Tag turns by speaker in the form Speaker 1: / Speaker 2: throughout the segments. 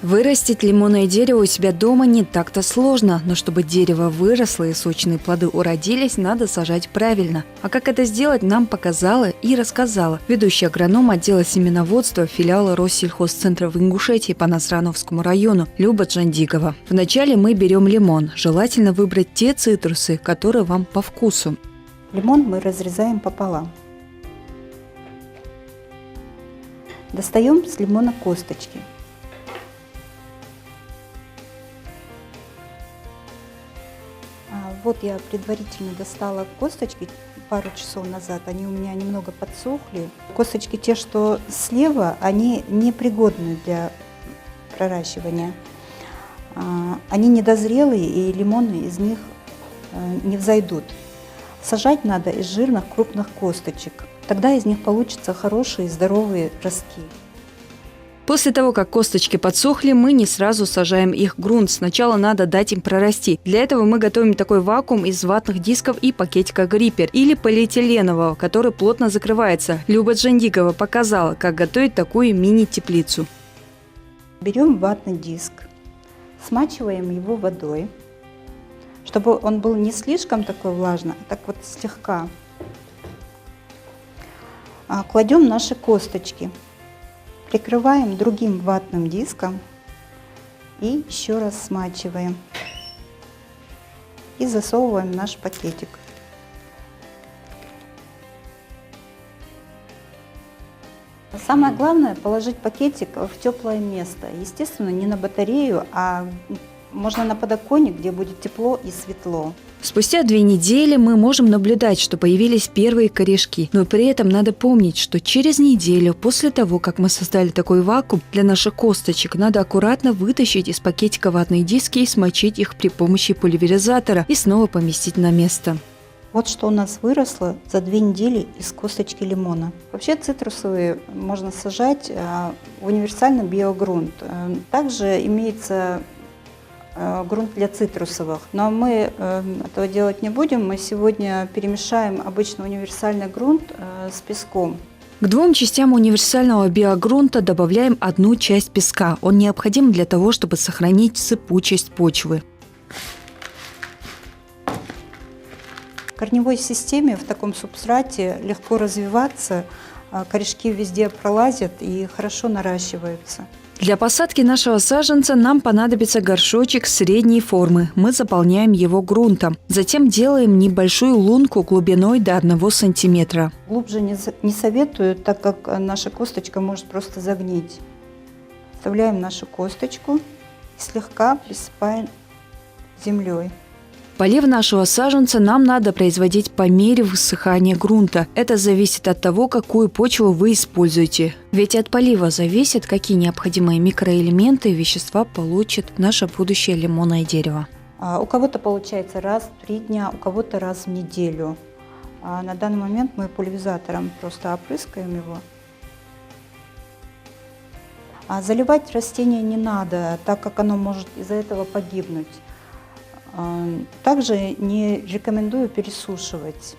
Speaker 1: Вырастить лимонное дерево у себя дома не так-то сложно, но чтобы дерево выросло и сочные плоды уродились, надо сажать правильно. А как это сделать, нам показала и рассказала ведущий агроном отдела семеноводства филиала Россельхозцентра в Ингушетии по Насрановскому району Люба Джандикова. Вначале мы берем лимон. Желательно выбрать те цитрусы, которые вам по вкусу.
Speaker 2: Лимон мы разрезаем пополам. Достаем с лимона косточки. Вот я предварительно достала косточки пару часов назад, они у меня немного подсохли. Косточки те, что слева, они непригодны для проращивания. Они недозрелые, и лимоны из них не взойдут. Сажать надо из жирных крупных косточек. Тогда из них получатся хорошие здоровые ростки.
Speaker 1: После того, как косточки подсохли, мы не сразу сажаем их в грунт. Сначала надо дать им прорасти. Для этого мы готовим такой вакуум из ватных дисков и пакетика гриппер или полиэтиленового, который плотно закрывается. Люба Джандикова показала, как готовить такую мини-теплицу.
Speaker 2: Берем ватный диск, смачиваем его водой, чтобы он был не слишком такой влажный, а так вот слегка. Кладем наши косточки. Прикрываем другим ватным диском и еще раз смачиваем. И засовываем в наш пакетик. Самое главное — положить пакетик в теплое место. Естественно, не на батарею, а можно на подоконник, где будет тепло и светло.
Speaker 1: Спустя 2 недели мы можем наблюдать, что появились первые корешки. Но при этом надо помнить, что через неделю после того, как мы создали такой вакуум, для наших косточек надо аккуратно вытащить из пакетика ватные диски и смочить их при помощи пульверизатора и снова поместить на место.
Speaker 2: Вот что у нас выросло за 2 недели из косточки лимона. Вообще цитрусовые можно сажать в универсальный биогрунт. Также имеется грунт для цитрусовых. Но мы этого делать не будем. Мы сегодня перемешаем обычный универсальный грунт с песком.
Speaker 1: К 2 частям универсального биогрунта добавляем 1 часть песка. Он необходим для того, чтобы сохранить сыпучесть почвы.
Speaker 2: В корневой системе в таком субстрате легко развиваться, корешки везде пролазят и хорошо наращиваются.
Speaker 1: Для посадки нашего саженца нам понадобится горшочек средней формы. Мы заполняем его грунтом. Затем делаем небольшую лунку глубиной до 1 сантиметра.
Speaker 2: Глубже не советую, так как наша косточка может просто загнить. Вставляем нашу косточку и слегка присыпаем землей.
Speaker 1: Полив нашего саженца нам надо производить по мере высыхания грунта. Это зависит от того, какую почву вы используете. Ведь от полива зависит, какие необходимые микроэлементы и вещества получит наше будущее лимонное дерево.
Speaker 2: У кого-то получается раз в 3 дня, у кого-то раз в неделю. На данный момент мы пульверизатором просто опрыскаем его. Заливать растение не надо, так как оно может из-за этого погибнуть. Также не рекомендую пересушивать.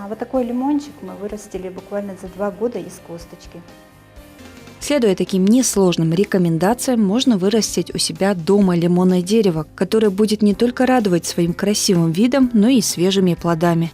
Speaker 2: Вот такой лимончик мы вырастили буквально за 2 года из косточки.
Speaker 1: Следуя таким несложным рекомендациям, можно вырастить у себя дома лимонное дерево, которое будет не только радовать своим красивым видом, но и свежими плодами.